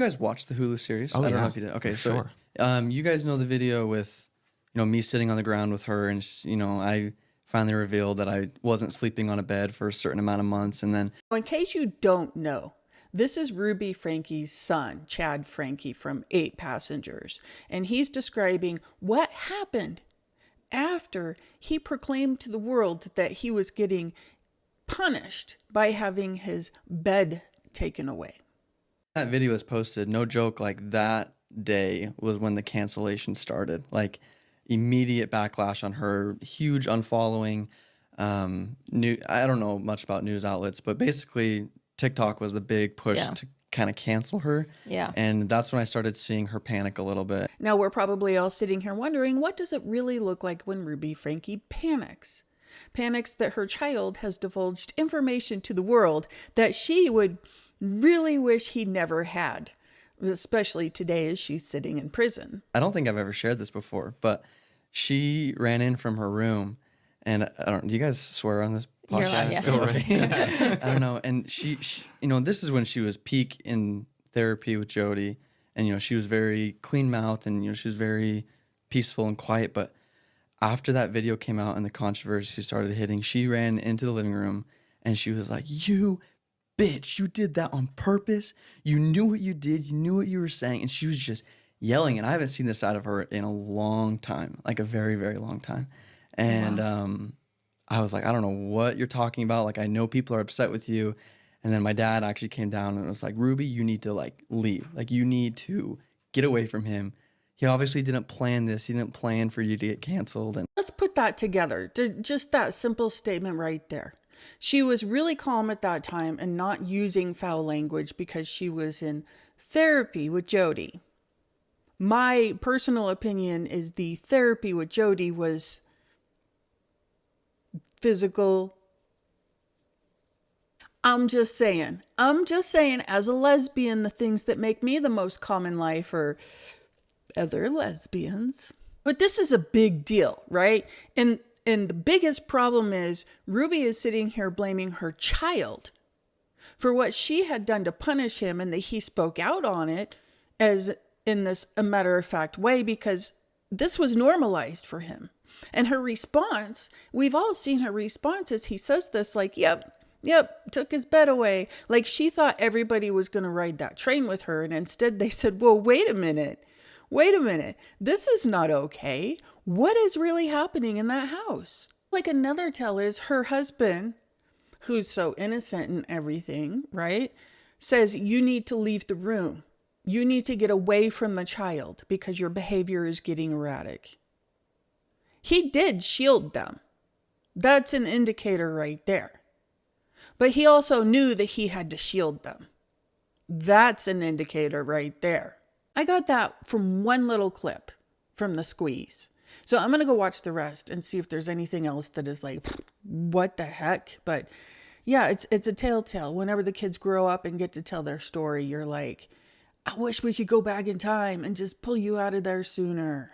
You guys watched the Hulu series? Oh, I don't know yeah, if you did. Okay, for so sure. you guys know the video with me sitting on the ground with her, and I finally revealed that I wasn't sleeping on a bed for a certain amount of months, and then In case you don't know, this is Ruby Franke's son, Chad Franke from 8 Passengers, and he's describing what happened after he proclaimed to the world that he was getting punished by having his bed taken away. that video was posted. No joke, like that day was when the cancellation started. Like immediate backlash on her, huge unfollowing. I don't know much about news outlets, but basically TikTok was the big push Yeah. to kind of cancel her. Yeah. And that's when I started seeing her panic a little bit. Now we're probably all sitting here wondering, what does it really look like when Ruby Franke panics? Panics that her child has divulged information to the world that she would really wish he never had, especially today as she's sitting in prison. I don't think I've ever shared this before, but she ran in from her room, and do you guys swear on this You're podcast? allowed, yes. Okay. I don't know. And she, this is when she was peak in therapy with Jody, and she was very clean mouthed, and she was very peaceful and quiet. But after that video came out and the controversy started hitting, she ran into the living room and she was like, "You bitch, you did that on purpose. You knew what you did. You knew what you were saying." And she was just yelling. And I haven't seen this side of her in a long time, like a very, very long time. And I was like, "I don't know what you're talking about. Like, I know people are upset with you." And then my dad actually came down and was like, "Ruby, you need to like leave. Like, you need to get away from him. He obviously didn't plan this. He didn't plan for you to get canceled." And Let's put that together. Just that simple statement right there. She was really calm at that time and not using foul language because she was in therapy with Jody. My personal opinion is the therapy with Jody was physical. I'm just saying, as a lesbian, the things that make me the most common life are other lesbians. But this is a big deal, right? And the biggest problem is Ruby is sitting here blaming her child for what she had done to punish him, and that he spoke out on it as in this a matter-of-fact way because this was normalized for him. And her response, we've all seen her response as he says this, like, yep, took his bed away. Like she thought everybody was going to ride that train with her, and instead they said, well, wait a minute. This is not okay. What is really happening in that house? Like another tell is her husband, who's so innocent and everything, right? Says you need to leave the room. You need to get away from the child because your behavior is getting erratic. He did shield them. That's an indicator right there. But he also knew that he had to shield them. That's an indicator right there. I got that from one little clip from the squeeze. So I'm going to go watch the rest and see if there's anything else that is like, what the heck? But yeah, it's a telltale. Whenever the kids grow up and get to tell their story, you're like, I wish we could go back in time and just pull you out of there sooner.